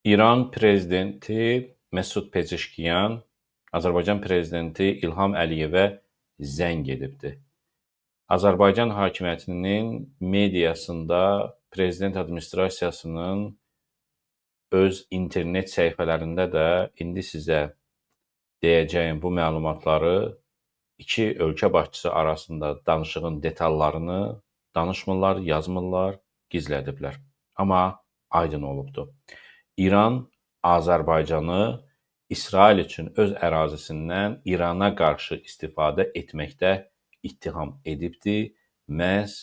İran prezidenti Məsud Pezeşkiyan Azərbaycan prezidenti İlham Əliyevə zəng edibdir. Azərbaycan hakimiyyətinin mediasında prezident administrasiyasının öz internet səhifələrində də indi sizə deyəcəyim bu məlumatları iki ölkə başçısı arasında danışığın detallarını danışmırlar, yazmırlar, gizlədiblər. Amma aydın olubdur. İran Azərbaycanı İsrail üçün öz ərazisindən İrana qarşı istifadə etməkdə ittiham edibdir. Məhz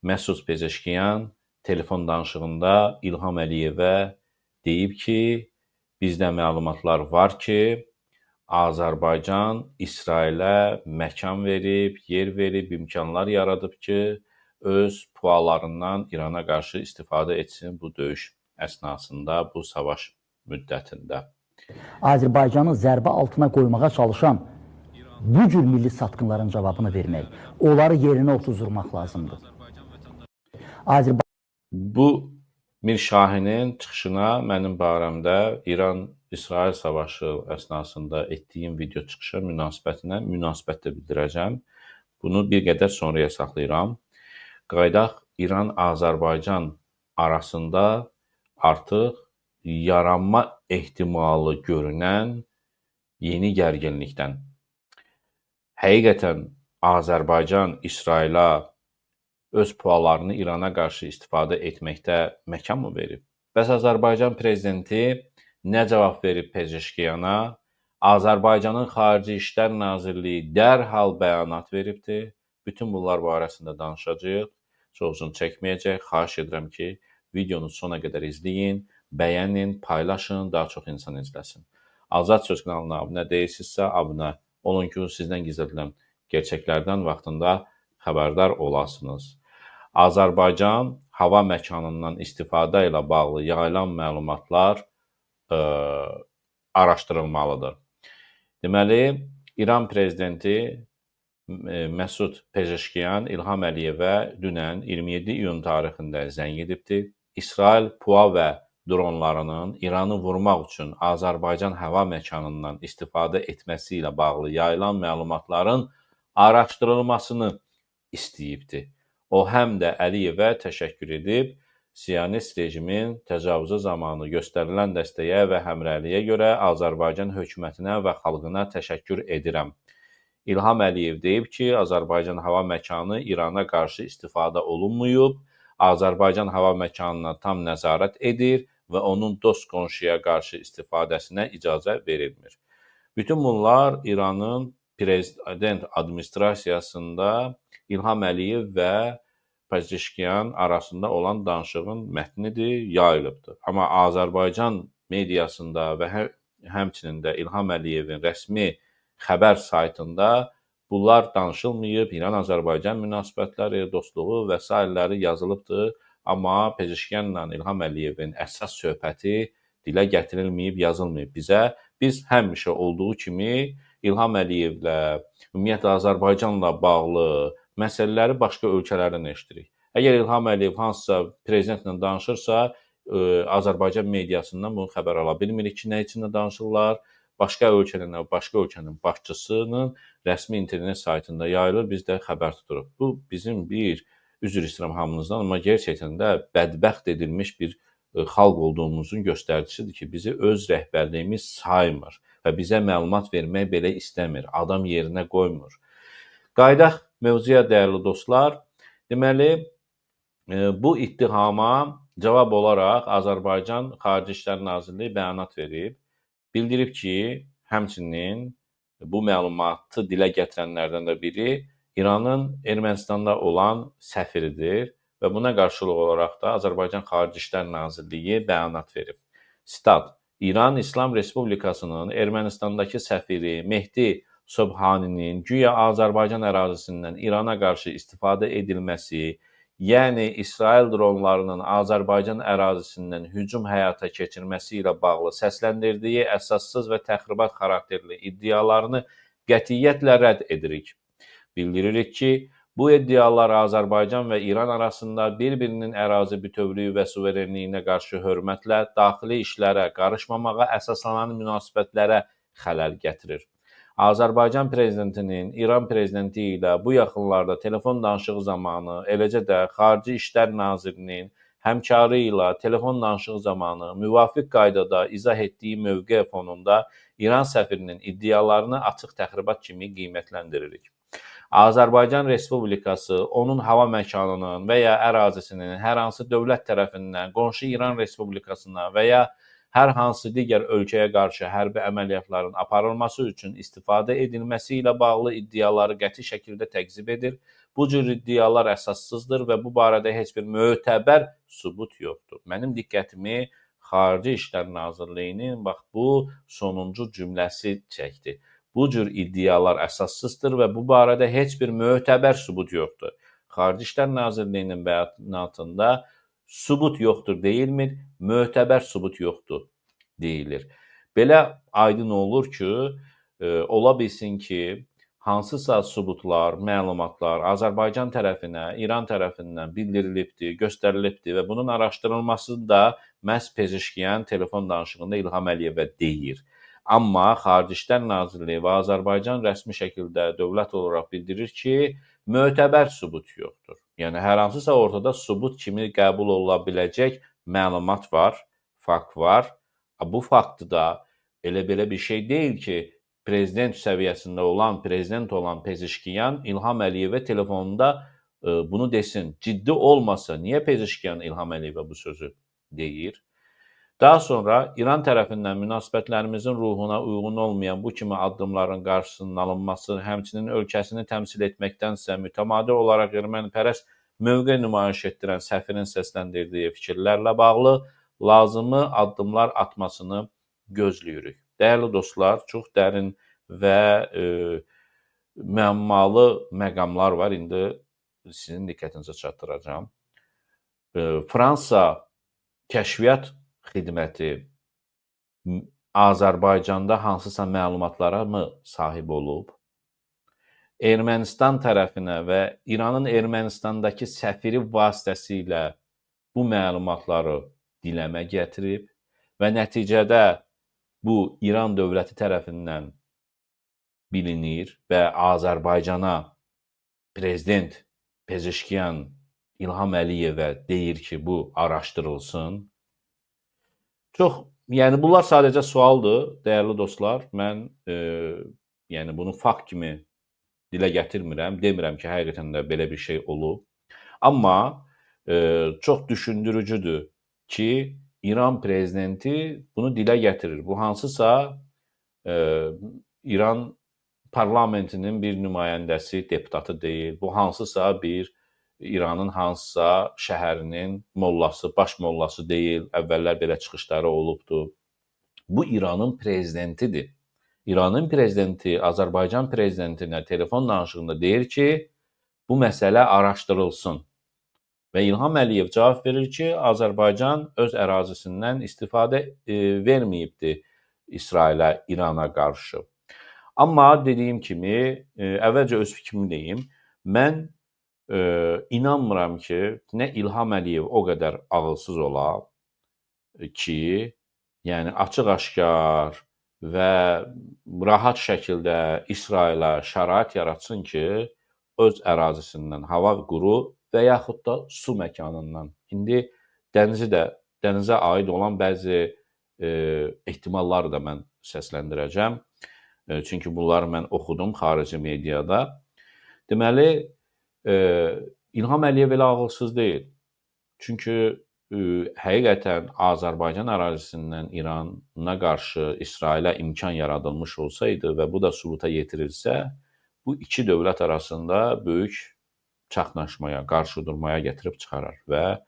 Məsud Pezeşkiyan telefon danışığında İlham Əliyevə deyib ki, bizdə məlumatlar var ki, Azərbaycan İsrailə məkan verib, yer verib, imkanlar yaradıb ki, öz puallarından İrana qarşı istifadə etsin bu döyüş əsnasında, bu savaş müddətində. Azərbaycanı zərbə altına qoymağa çalışan bu cür milli satqınların cavabını vermək, onları yerinə otuzdurmaq lazımdır. Bu Mir Şahinin çıxışına mənim barəmdə İran-İsrail savaşı əsnasında etdiyim video çıxışı münasibət də bildirəcəm. Bunu bir qədər sonraya saxlayıram. Qaydaq İran-Azərbaycan arasında artıq yaranma ehtimalı görünən yeni gərginlikdən. Həqiqətən Azərbaycan İsrailə öz puallarını İrana qarşı istifadə etməkdə məkan mı verib? Bəs Azərbaycan prezidenti nə cavab verib Pezeşkiyana? Azərbaycanın Xarici İşlər Nazirliyi dərhal bəyanat veribdir. Bütün bunlar barəsində danışacağıq. Çox uzun çəkməyəcək. Xahiş edirəm ki, videonu sona qədər izləyin, bəyənin, paylaşın, daha çox insan izləsin. Azad Söz kanalına abunə deyilsinizsə, abunə olun ki, sizdən gizlədilən gerçəklərdən vaxtında xəbərdar olasınız. Azərbaycan hava məkanından istifadə ilə bağlı yayılan məlumatlar araşdırılmalıdır. Deməli, İran prezidenti Məsud Pezeşkiyan İlham Əliyevə dünən 27 iyun tarixində zəng edibdir. İsrail PUA və dronlarının İranı vurmaq üçün Azərbaycan hava məkanından istifadə etməsi ilə bağlı yayılan məlumatların araşdırılmasını istəyibdir. O həm də Əliyevə təşəkkür edib, Siyonist rejimin təcavüzü zamanı göstərilən dəstəyə və həmrəyliyə görə Azərbaycan hökumətinə və xalqına təşəkkür edirəm. İlham Əliyev deyib ki, Azərbaycan hava məkanı İrana qarşı istifadə olunmayıb, Azərbaycan hava məkanına tam nəzarət edir və onun dost qonşuya qarşı istifadəsinə icazə verilmir. Bütün bunlar İranın prezident administrasiyasında İlham Əliyev və Pezeşkiyan arasında olan danışığın mətnidir, yayılıbdır. Amma Azərbaycan mediasında və həmçinin də İlham Əliyevin rəsmi xəbər saytında bunlar danışılmayıb, İran-Azərbaycan münasibətləri, dostluğu və s. yazılıbdır. Amma Pezeşkiyanla İlham Əliyevin əsas söhbəti dilə gətirilməyib, yazılmayıb bizə. Biz həmişə olduğu kimi İlham Əliyevlə, ümumiyyətlə Azərbaycanla bağlı məsələləri başqa ölkələrdən eşidirik. Əgər İlham Əliyev hansısa prezidentlə danışırsa, Azərbaycan mediasından bunu xəbər ala bilmirik ki, nə üçün danışırlar. Başqa ölkənin başçısının rəsmi internet saytında yayılır, biz də xəbər tuturuq. Bu bizim üzr istəyirəm hamınızdan, amma gerçəkdən də bədbəxt edilmiş bir xalq olduğumuzun göstəricisidir ki, bizi öz rəhbərliyimiz saymır və bizə məlumat vermək belə istəmir, adam yerinə qoymur. Qaydaq mövzuya dəyərli dostlar, deməli, bu ittihama cavab olaraq Azərbaycan Xarici İşlər Nazirliyi bəyanat verib. Bildirib ki, həmçinin bu məlumatı dilə gətirənlərdən də biri İranın Ermənistanda olan səfiridir və buna qarşılıq olaraq da Azərbaycan Xarici İşlər Nazirliyi bəyanat verib. Sitat: İran İslam Respublikasının Ermənistandakı səfiri Mehdi Sobhaninin güya Azərbaycan ərazisindən İrana qarşı istifadə edilməsi, yəni İsrail dronlarının Azərbaycan ərazisindən hücum həyata keçirməsi ilə bağlı səsləndirdiyi əsassız və təxribat xarakterli iddialarını qətiyyətlə rədd edirik. Bildiririk ki, Bu iddialar Azərbaycan və İran arasında bir-birinin ərazi bütövlüyü və suverenliyinə qarşı hörmətlə daxili işlərə qarışmamağa əsaslanan münasibətlərə xələl gətirir. Azərbaycan prezidentinin İran prezidenti ilə bu yaxınlarda telefon danışığı zamanı, eləcə də Xarici İşlər Nazirinin həmkarı ilə telefon danışığı zamanı müvafiq qaydada izah etdiyi mövqe fonunda İran səfirinin iddialarını açıq təxribat kimi qiymətləndiririk. Azərbaycan Respublikası onun hava məkanının və ya ərazisinin hər hansı dövlət tərəfindən qonşu İran Respublikasına və ya hər hansı digər ölkəyə qarşı hərbi əməliyyatların aparılması üçün istifadə edilməsi ilə bağlı iddiaları qəti şəkildə təkzib edir. Bu cür iddialar əsassızdır və bu barədə heç bir mötəbər sübut yoxdur. Mənim diqqətimi Xarici İşlər Nazirliyinin bax bu sonuncu cümləsi çəkdi. Bu cür iddialar əsassızdır və bu barədə heç bir mötəbər sübut yoxdur. Xarici İşlər Nazirliyinin bəyanatında sübut yoxdur deyilmir, mötəbər sübut yoxdur deyilir. Belə aydın olur ki, ola bilsin ki, hansısa sübutlar, məlumatlar Azərbaycan tərəfinə, İran tərəfindən bildirilibdir, göstərilibdir və bunun araşdırılması da məhz Pezeşkiyan telefon danışığında İlham Əliyevə deyir. Amma Xarici İşlər Nazirliyi və Azərbaycan rəsmi şəkildə dövlət olaraq bildirir ki, mötəbər sübut yoxdur. Yəni, hər hansısa ortada sübut kimi qəbul oluna biləcək məlumat var, fakt var. Bu faktı da elə-belə bir şey deyil ki, prezident səviyyəsində prezident olan Pezeşkiyan İlham Əliyevə telefonunda bunu desin. Ciddi olmasa, niyə Pezeşkiyan İlham Əliyevə bu sözü deyir? Daha sonra İran tərəfindən münasibətlərimizin ruhuna uyğun olmayan bu kimi addımların qarşısının alınması, həmçinin ölkəsini təmsil etməkdənsə mütəmadi olaraq ermənipərəst mövqe nümayiş etdirən səfirin səsləndirdiyi fikirlərlə bağlı lazımi addımlar atmasını gözləyirik. Dəyərli dostlar, çox dərin və müəmmalı məqamlar var. İndi sizin diqqətinizə çatdıracağam. Fransa Kəşfiyyat Xidməti Azərbaycanda hansısa məlumatlara mı sahib olub? Ermənistan tərəfinə və İranın Ermənistandakı səfiri vasitəsilə bu məlumatları diləmə gətirib və nəticədə bu İran dövləti tərəfindən bilinir və Azərbaycana prezident Pezeşkiyan İlham Əliyevə deyir ki, bu araşdırılsın. Yəni bunlar sadəcə sualdır, dəyərli dostlar. Mən bunu fakt kimi dilə gətirmirəm, demirəm ki, həqiqətən də belə bir şey olub. Amma çox düşündürücüdür ki, İran prezidenti bunu dilə gətirir. Bu hansısa İran parlamentinin bir nümayəndəsi, deputatı deyil. Bu hansısa bir İranın hansısa şəhərinin mollası, baş mollası deyil. Əvvəllər belə çıxışları olubdur. Bu İranın prezidentidir. İranın prezidenti Azərbaycan prezidentinə telefon danışığında deyir ki, bu məsələ araşdırılsın. Və İlham Əliyev cavab verir ki, Azərbaycan öz ərazisindən istifadə verməyibdir İsrailə, İrana qarşı. Amma dediyim kimi, əvvəlcə öz fikrimi deyim, mən inanmıram ki, nə İlham Əliyev o qədər ağılsız ola ki, yəni açıq-aşkar və rahat şəkildə İsrailə şərait yaratsın ki, öz ərazisindən hava quru və yaxud da su məkanından. İndi dənizə aid olan bəzi ehtimalları da mən səsləndirəcəm. Çünki bunları mən oxudum xarici mediada. Deməli, İlham Əliyev elə ağılsız deyil. Çünki həqiqətən Azərbaycan ərazisindən İrana qarşı İsrailə imkan yaradılmış olsaydı və bu da sübuta yetirilsə, bu iki dövlət arasında böyük çaxnaşmaya, qarşıdurmaya gətirib çıxarar və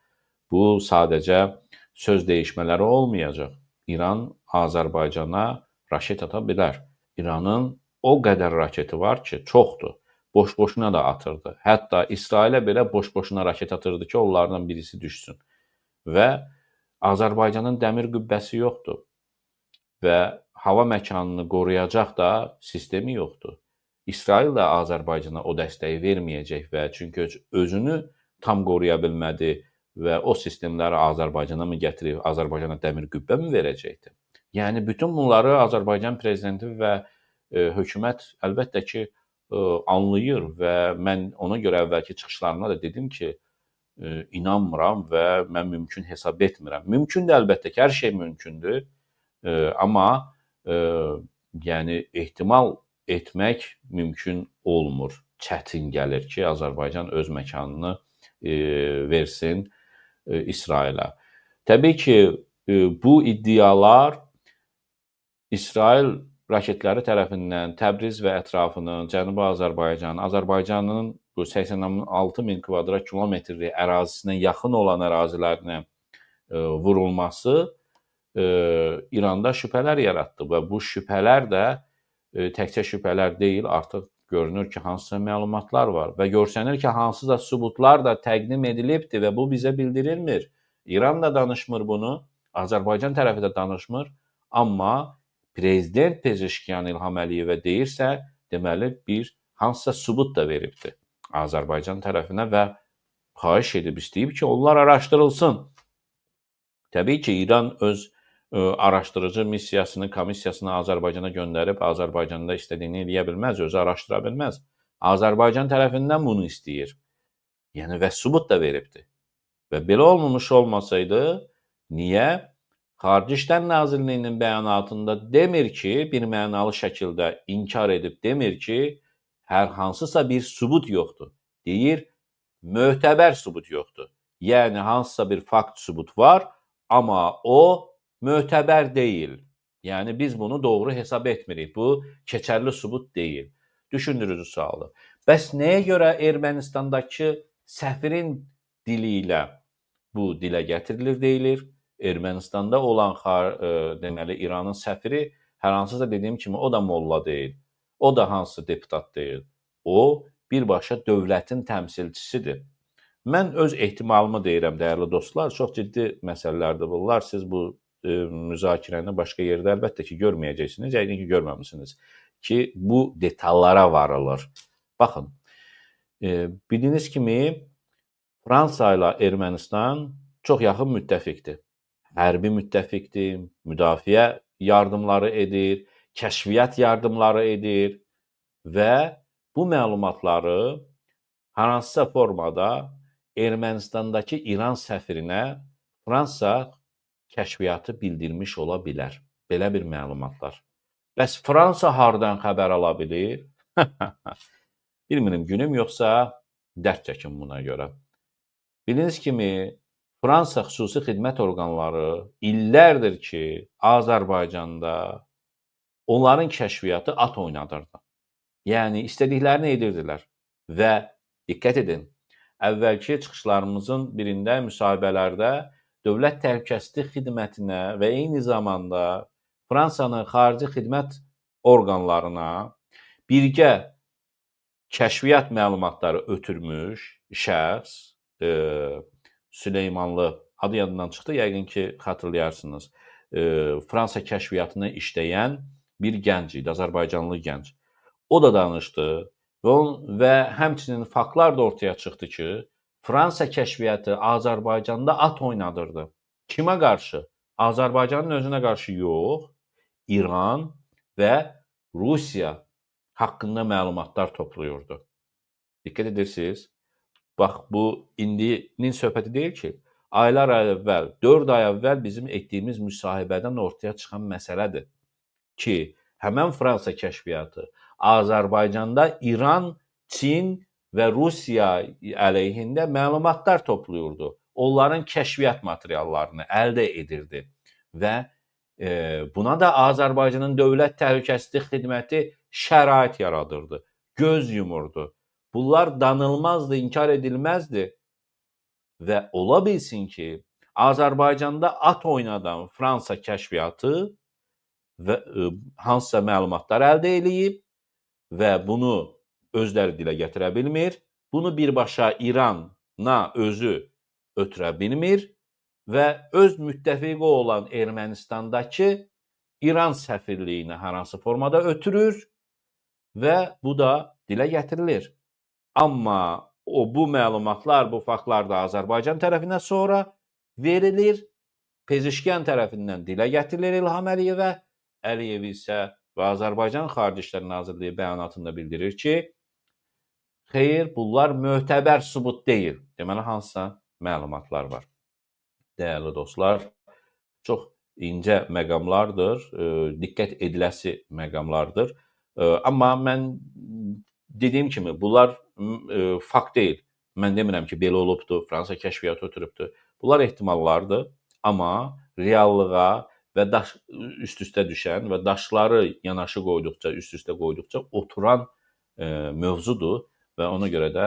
bu sadəcə söz dəyişmələri olmayacaq. İran Azərbaycana raket ata bilər. İranın o qədər raketi var ki, çoxdur. Boş-boşuna da atırdı. Hətta İsrailə belə boş-boşuna raket atırdı ki, onlardan birisi düşsün. Və Azərbaycanın dəmir qübbəsi yoxdur və hava məkanını qoruyacaq da sistemi yoxdur. İsrail də Azərbaycana o dəstəyi verməyəcək və çünki özünü tam qoruya bilmədi və o sistemləri Azərbaycana mı gətirib, Azərbaycana dəmir qübbə mi verəcəkdi? Yəni bütün bunları Azərbaycan prezidenti və hökumət əlbəttə ki anlayır və mən ona görə əvvəlki çıxışlarımda da dedim ki, inanmıram və mən mümkün hesab etmirəm. Mümkündür əlbəttə ki, hər şey mümkündür. Amma yəni ehtimal etmək mümkün olmur. Çətin gəlir ki, Azərbaycan öz məkanını versin İsrailə. Təbii ki, bu iddialar İsrail raketləri tərəfindən Təbriz və ətrafının, Cənubi Azərbaycan, Azərbaycanın bu 86 min kvadrat kilometrlik ərazisinə yaxın olan ərazilərinə vurulması İranda şübhələr yaratdı və bu şübhələr də təkcə şübhələr deyil, artıq görünür ki, hansısa məlumatlar var və görsənir ki, hansısa sübutlar da təqdim edilibdir və bu bizə bildirilmir. İran da danışmır bunu, Azərbaycan tərəfi də danışmır, amma prezident Pezeşkiyan İlham Əliyevə deyirsə, deməli bir hansısa sübut da veribdir Azərbaycan tərəfinə və xahiş edib istəyib ki, onlar araşdırılsın. Təbii ki, İran öz araşdırıcı missiyasını, komissiyasını Azərbaycana göndərib, Azərbaycanda istədiyini eləyə bilməz, özü araşdıra bilməz. Azərbaycan tərəfindən bunu istəyir. Yəni və sübut da veribdir. Və belə olmamış olmasaydı, niyə? Xarici İşlər Nazirliyinin bəyanatında demir ki, bir mənalı şəkildə inkar edib demir ki, hər hansısa bir sübut yoxdur. Deyir, mötəbər sübut yoxdur. Yəni hansısa bir fakt sübut var, amma o mötəbər deyil. Yəni biz bunu doğru hesab etmirik. Bu keçərli sübut deyil. Düşündürücü sualı. Bəs nəyə görə Ermənistandakı səfirin dili ilə bu dilə gətirilir deyilir? Ermənistanda olan deməli İranın səfiri hər hansısa dediyim kimi o da molla deyil. O da hansısa deputat deyil. O birbaşa dövlətin təmsilçisidir. Mən öz ehtimalımı deyirəm, dəyərli dostlar. Çox ciddi məsələlərdir bunlar. Siz bu müzakirəni başqa yerdə əlbəttə ki, görməyəcəksiniz. Yəqin ki, görməmisiniz ki, bu detallara varılır. Baxın, bildiyiniz kimi Fransa ilə Ermənistan çox yaxın müttəfiqdir. Hərbi müttəfiqdir, müdafiə yardımları edir, kəşfiyyat yardımları edir və bu məlumatları hansısa formada Ermənistandakı İran səfirinə Fransa kəşfiyyatı bildirmiş ola bilər. Belə bir məlumatlar. Bəs Fransa hardan xəbər ala bilir? Bilmirim, günüm yoxsa dərd çəkin buna görə. Bildiyiniz kimi, Fransa xüsusi xidmət orqanları illərdir ki, Azərbaycanda onların kəşfiyyatı at oynadırdı. Yəni, istədiklərini edirdilər və diqqət edin, əvvəlki çıxışlarımızın birində müsahibələrdə Dövlət Təhlükəsizlik Xidmətinə və eyni zamanda Fransanın xarici xidmət orqanlarına birgə kəşfiyyat məlumatları ötürmüş şəxs Süleymanlı, adı yadından çıxdı, yəqin ki, xatırlayarsınız. Fransa kəşfiyyatına işləyən bir gənc idi, Azərbaycanlı gənc. O da danışdı və həmçinin faktlar da ortaya çıxdı ki, Fransa kəşfiyyatı Azərbaycanda at oynadırdı. Kimə qarşı? Azərbaycanın özünə qarşı yox, İran və Rusiya haqqında məlumatlar toplayırdı. Diqqət edirsiniz? Bax, bu indinin söhbəti deyil ki, aylar əvvəl, 4 ay əvvəl bizim etdiyimiz müsahibədən ortaya çıxan məsələdir ki, həmən Fransa kəşfiyyatı Azərbaycanda İran, Çin və Rusiya əleyhində məlumatlar toplayırdı. Onların kəşfiyyat materiallarını əldə edirdi və buna da Azərbaycanın Dövlət Təhlükəsizlik Xidməti şərait yaradırdı, göz yumurdu. Bunlar danılmazdı, inkar edilməzdi və ola bilsin ki, Azərbaycanda at oynadan Fransa kəşfiyyatı və hansısa məlumatlar əldə edib və bunu özləri dilə gətirə bilmir, bunu birbaşa İrana özü ötürə bilmir və öz müttəfiqi olan Ermənistandakı İran səfirliyinə hər hansı formada ötürür və bu da dilə gətirilir. Amma bu məlumatlar, bu faktlar da Azərbaycan tərəfindən sonra verilir. Pezeşkiyan tərəfindən dilə gətirilir İlham Əliyevə. Əliyev isə və Azərbaycan Xarici İşlər Nazirliyi bəyanatında bildirir ki, xeyr, bunlar mötəbər sübut deyil. Deməli, hansısa məlumatlar var. Dəyərli dostlar, çox incə məqamlardır, diqqət ediləsi məqamlardır. Amma mən dediyim kimi, bunlar fakt deyil. Mən demirəm ki, belə olubdur, Fransa kəşfiyyatı ötürübdür. Bunlar ehtimallardır, amma reallığa və üst-üstə düşən və daşları yanaşı qoyduqca, üst-üstə qoyduqca oturan mövzudur və ona görə də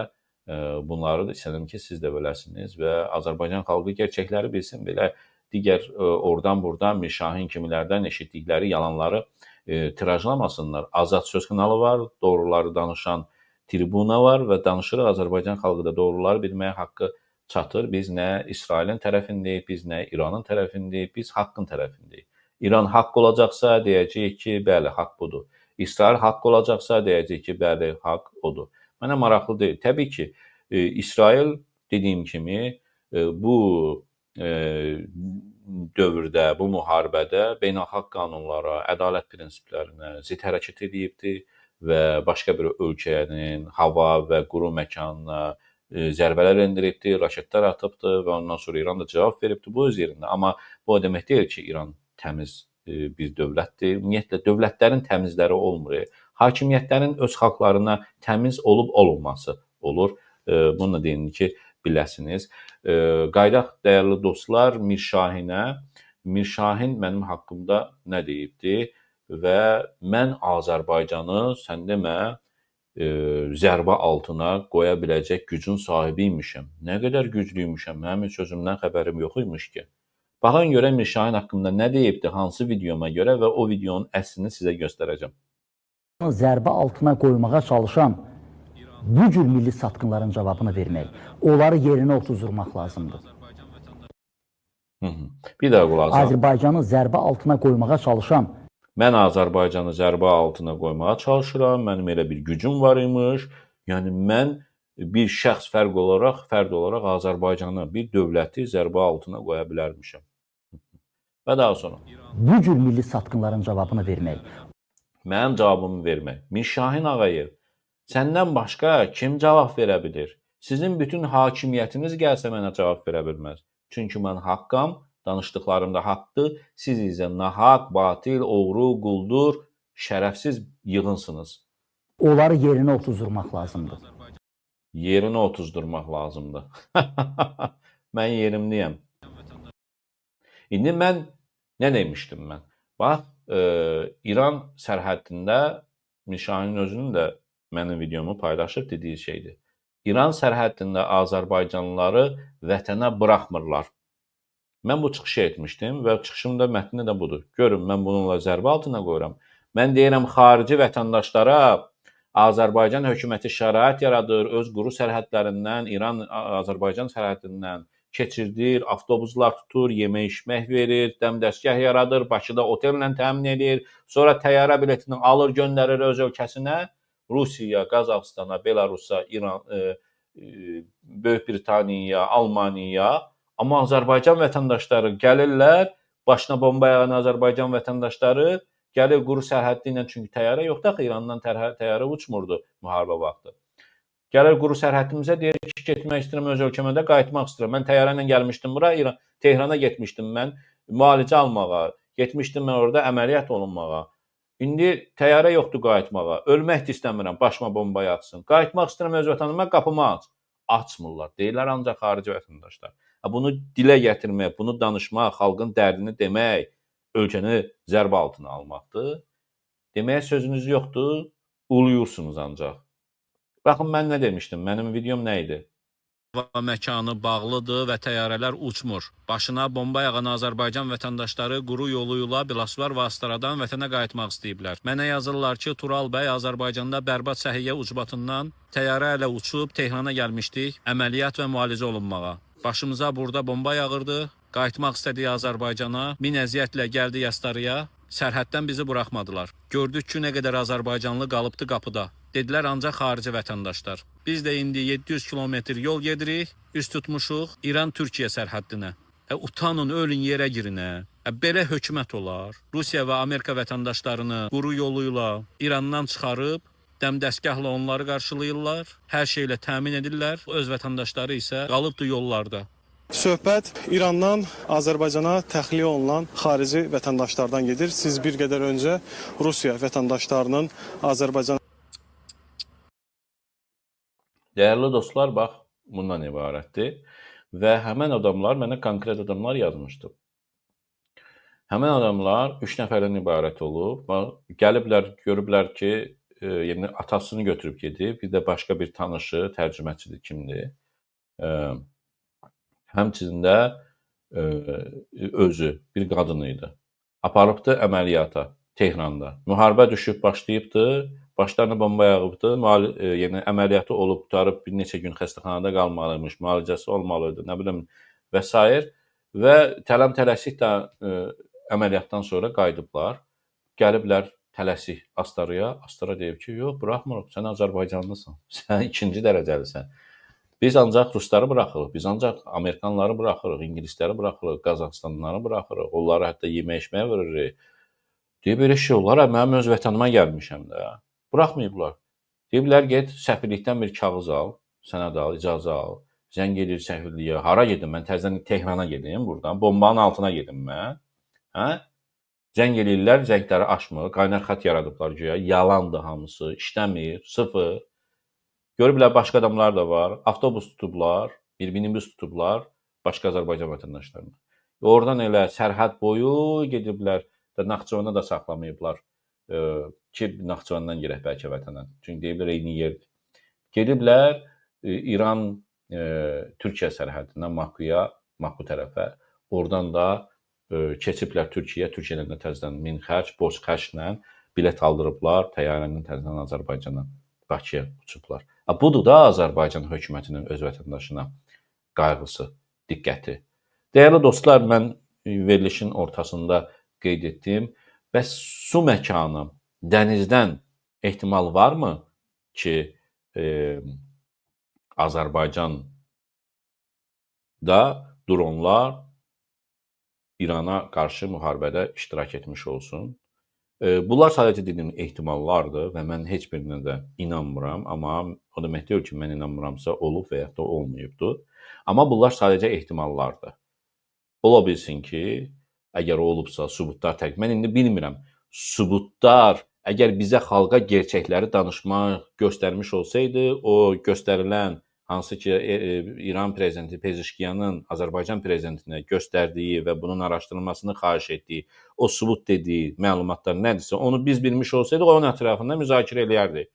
bunları istədim ki, siz də biləsiniz və Azərbaycan xalqı gerçəkləri bilsin, belə digər oradan-buradan Mir Şahin kimilərdən eşitdikləri yalanları tirajlamasınlar. Azad söz kanalı var, doğruları danışan tribuna var və danışırıq, Azərbaycan xalqı da doğruları bilməyə haqqı çatır. Biz nə İsrailin tərəfindəyik, biz nə İranın tərəfindəyik, biz haqqın tərəfindəyik. İran haqq olacaqsa deyəcəyik ki, bəli, haqq budur. İsrail haqq olacaqsa deyəcəyik ki, bəli, haqq odur. Mənə maraqlı deyil. Təbii ki, İsrail dediyim kimi bu dövrdə, bu müharibədə beynəlxalq qanunlara, ədalət prinsiplərinə zidd hərəkət edibdir və başqa bir ölkənin hava və quru məkanına zərbələr endiribdir, raketlər atıbdır və ondan sonra İran da cavab veribdir bu öz yerində. Amma bu o demək deyil ki, İran təmiz bir dövlətdir. Ümumiyyətlə, dövlətlərin təmizləri olmur. Hakimiyyətlərin öz xalqlarına təmiz olub-olunması olur. Bunu da deyin ki, biləsiniz. Qaydaq, dəyərli dostlar, Mir Şahinə. Mir Şahin mənim haqqımda nə deyibdir və mən Azərbaycanı, sən demə, zərbə altına qoya biləcək gücün sahibiymişəm. Nə qədər güclüymüşəm, mənim sözümdən xəbərim yox imiş ki. Baxın görə Mir Şahin haqqında nə deyibdir, hansı videoma görə və o videonun əslini sizə göstərəcəm. Zərbə altına qoymağa çalışan bu cür milli satqınların cavabını vermək, onları yerinə otuzdurmaq lazımdır. Bir daha qulaq asın. Azərbaycanı zərbə altına qoymağa çalışan mən Azərbaycanı zərbə altına qoymağa çalışıram, mənim elə bir gücüm var imiş. Yəni, mən bir şəxs fərd olaraq Azərbaycanı, bir dövləti zərbə altına qoya bilərmişəm. Və daha sonra. Bu cür milli satqınların cavabını vermək. Mənim cavabımı vermək. Mir Şahin Ağayev, səndən başqa kim cavab verə bilir? Sizin bütün hakimiyyətiniz gəlsə mənə cavab verə bilməz. Çünki mən haqqam, danışdıqlarımda haqqdır, siz isə nahaq, batil, oğru, quldur, şərəfsiz yığınsınız. Onları yerinə otuzdurmaq lazımdır. Yerinə otuzdurmaq lazımdır. Mən yerimliyəm. İndi mən nə demişdim mən? Bax, İran sərhəddində Mir Şahinin özünün də mənim videomu paylaşıb dediyi şeydir. İran sərhəddində Azərbaycanlıları vətənə buraxmırlar. Mən bu çıxışı etmişdim və çıxışımda mətni də budur. Görün, mən bununla zərbə altına qoyuram. Mən deyirəm, xarici vətəndaşlara Azərbaycan hökuməti şərait yaradır, öz quru sərhədlərindən, İran-Azərbaycan sərhəddindən keçirdir, avtobuslar tutur, yemək-içmək verir, dəmdəstgah yaradır, Bakıda otellə təmin edir, sonra təyyarə biletini alır, göndərir öz ölkəsinə, Rusiya, Qazaxstana, Belarusa, İran, Böyük Britaniyaya, Almaniyaya. Amma Azərbaycan vətəndaşları gəlirlər, başına bomba yağan Azərbaycan vətəndaşları gəlir quru sərhəddi ilə, çünki təyyarə yoxdur axı, İrandan təyyarə uçmurdu müharibə vaxtı. Gəlir quru sərhəddimizə, deyir ki, getmək istəyirəm öz ölkəmə də, qayıtmaq istəyirəm. Mən təyyarə ilə gəlmişdim bura, Tehrana getmişdim mən müalicə almağa, getmişdim mən orada əməliyyat olunmağa. İndi təyyarə yoxdur qayıtmağa, ölmək də istəmirəm, başıma bomba yağsın. Qayıtmaq istəyirəm öz vətənimə, qapımı aç. Açmırlar, deyirlər ancaq xarici vətəndaşlar. Bunu dilə gətirmək, bunu danışmaq, xalqın dərdini demək, ölkəni zərbə altına almaqdır. Deməyə sözünüz yoxdur, uluyursunuz ancaq. Baxın, mən nə demişdim, mənim videom nə idi? Hava məkanı bağlıdır və təyyarələr uçmur. Başına bomba yağan Azərbaycan vətəndaşları quru yolu ilə Biləsuvar vasitələrdən vətənə qayıtmaq istəyiblər. Mənə yazırlar ki, Tural bəy Azərbaycanda bərbad səhiyyə ucbatından təyyarə ilə uçub Tehrana gəlmişdik, əməliyyat və müalicə olunmağa. Başımıza burada bomba yağırdı, qayıtmaq istədiyi Azərbaycana, min əziyyətlə gəldi Yastarıya. Sərhəddən bizi buraxmadılar. Gördük ki, nə qədər azərbaycanlı qalıbdı qapıda. Dedilər ancaq xarici vətəndaşlar. Biz də indi 700 kilometr yol gedirik, üst tutmuşuq İran-Türkiyə sərhəddinə. Utanın, ölün, yerə girin. Belə hökumət olar. Rusiya və Amerika vətəndaşlarını quru yoluyla İrandan çıxarıb, dəmdəstgahla onları qarşılayırlar, hər şeylə təmin edirlər. Öz vətəndaşları isə qalıbdı yollarda. Söhbət İrandan Azərbaycana təxliyə olunan xarici vətəndaşlardan gedir. Siz bir qədər öncə Rusiya vətəndaşlarının Azərbaycana... Dəyərli dostlar, bax, bundan ibarətdir. Və həmən adamlar, mənə konkret adamlar yazmışdı. Həmən adamlar 3 nəfərdən ibarət olub. Gəliblər, görüblər ki, yəni atasını götürüb gedib. Bir də başqa bir tanışı, tərcüməçidir, kimdir. Həmçində özü bir qadın idi. Aparıbdı əməliyyata Tehranda. Müharibə düşüb başlayıbdı. Başlarına bomba yağıbdı, yəni əməliyyatı olub, qutarıb bir neçə gün xəstəxanada qalmalıymış, müalicəsi olmalıydı, nə bilim və s. Və tələm-tələsik də əməliyyatdan sonra qayıdıblar, gəliblər tələsik Astaraya. Astara deyib ki, yox, buraxmırıq, sən Azərbaycanlısan, sən ikinci dərəcəlisən. Biz ancaq rusları buraxırıq, biz ancaq Amerikanları buraxırıq, İngilisləri buraxırıq, Qazaxstanlıları buraxırıq, onları hətta yemək-içməyə veririk. Deyib, belə şey olar, mənim öz vətənimə gəlmişəm də. Buraxmayıblar. Deyiblər, get, səfirlikdən bir kağız al, sənəd al, icazə al, zəng edir səfirliyə, hara gedim, mən təzdən Tehrana gedim buradan, bombanın altına gedim mən. Zəng edirlər, zəngləri açmır, qaynar xət yaradıblar güya, yalandır hamısı, işləmir, sıfır. Görüblər, başqa adamlar da var, avtobus tutublar, bir minibüs tutublar, başqa Azərbaycan vətəndaşlarına. Oradan elə sərhəd boyu gediblər, Naxçıvanda da saxlamayıblar. Ki, Naxçıvandan girək bəlkə vətənə. Çünki deyiblər, eyni yerdir. Gediblər İran-Türkiyə sərhəddindən Maku tərəfə. Oradan da keçiblər Türkiyəyə. Türkiyədən də təzdən min xərc, borc xərclə bilet aldırıblar. Təyyarənin təzdən Azərbaycana, Bakıya uçublar. Budur da Azərbaycan hökumətinin öz vətəndaşına qayğısı, diqqəti. Dəyərli dostlar, mən verilişin ortasında qeyd etdim. Bəs su məkanı, dənizdən ehtimal varmı ki, Azərbaycanda dronlar İrana qarşı müharibədə iştirak etmiş olsun? Bunlar sadəcə dediyim ehtimallardır və mən heç birinə də inanmıram. Amma o demək deyil ki, mən inanmıramsa olub və ya da olmayıbdır. Amma bunlar sadəcə ehtimallardır. Ola bilsin ki, əgər olubsa, sübutlar təqdim. Mən indi bilmirəm, sübutlar əgər bizə xalqa gerçəkləri danışmaq göstərmiş olsaydı, o göstərilən hansı ki İran prezidenti Pezeşkiyanın Azərbaycan prezidentinə göstərdiyi və bunun araşdırılmasını xahiş etdiyi, o sübut dediyi məlumatlar nədirsə, onu biz bilmiş olsaydıq, onun ətrafında müzakirə eləyərdik.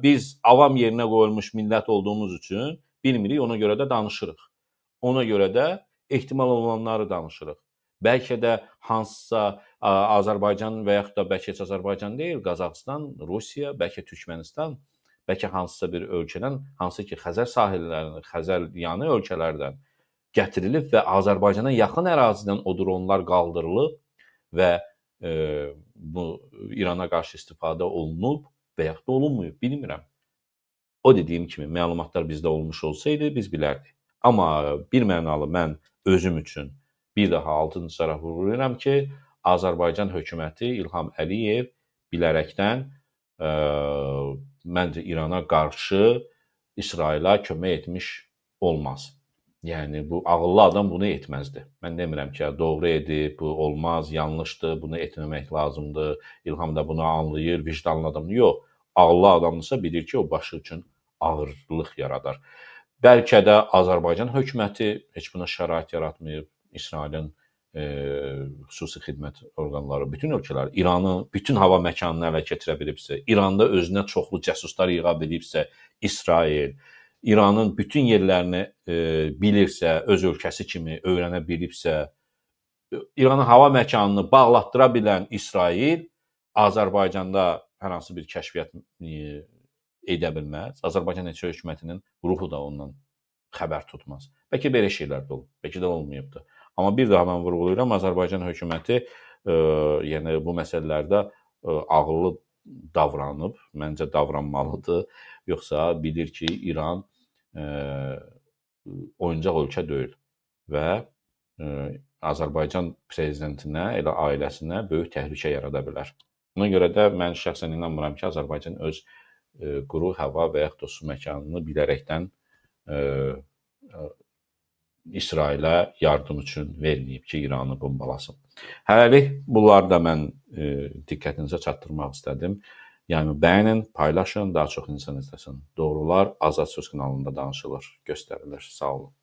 Biz avam yerinə qoyulmuş millət olduğumuz üçün bilmirik, ona görə də danışırıq. Ona görə də ehtimal olanları danışırıq. Bəlkə də hansısa Azərbaycan və yaxud da bəlkə heç Azərbaycan deyil, Qazaxıstan, Rusiya, bəlkə Türkmənistan, bəlkə hansısa bir ölkədən, hansı ki Xəzər sahillərindən, Xəzər yanı ölkələrdən gətirilib və Azərbaycana yaxın ərazidən o dronlar qaldırılıb və bu İrana qarşı istifadə olunub və yaxud da olunmayıb, bilmirəm. O dediyim kimi məlumatlar bizdə olmuş olsaydı biz bilərdik. Amma bir mənalı mən özüm üçün bir daha altını çaraq vurgulayıram ki, Azərbaycan hökuməti İlham Əliyev bilərəkdən məncə İrana qarşı İsrailə kömək etmiş olmaz. Yəni, bu ağıllı adam bunu etməzdi. Mən demirəm ki, doğru edib, bu olmaz, yanlışdır, bunu etməmək lazımdır. İlham da bunu anlayır, vicdanlı adamdır. Yox, ağıllı adamdırsa bilir ki, o başı üçün ağırlıq yaradar. Bəlkə də Azərbaycan hökuməti heç buna şərait yaratmayıb. İsrailin xüsusi xidmət orqanları, bütün ölkələr, İranı, bütün hava məkanını ələ keçirə bilibsə, İranda özünə çoxlu cəsuslar yığa bilibsə, İsrail, İranın bütün yerlərini bilirsə, öz ölkəsi kimi öyrənə bilibsə, İranın hava məkanını bağlatdıra bilən İsrail Azərbaycanda hər hansı bir kəşfiyyat edə bilməz. Azərbaycan hökumətinin ruhu da ondan xəbər tutmaz. Bəlkə belə şeylər də olub, bəlkə də olmayıbdır. Amma bir daha mən vurğulayıram, Azərbaycan hökuməti yəni bu məsələlərdə ağıllı davranıb, məncə davranmalıdır. Yoxsa bilir ki, İran oyuncaq ölkə deyil və Azərbaycan prezidentinə, elə ailəsinə böyük təhlükə yarada bilər. Buna görə də mən şəxsən inanmıram ki, Azərbaycan öz quru hava və yaxud da su məkanını bilərəkdən İsrailə yardım üçün verməyib ki, İranı bombalasın. Hələlik bunları da mən diqqətinizə çatdırmaq istədim. Yəni bəyənin, paylaşın, daha çox insan izləsin. Doğrular Azad Söz kanalında danışılır, göstərilir. Sağ olun.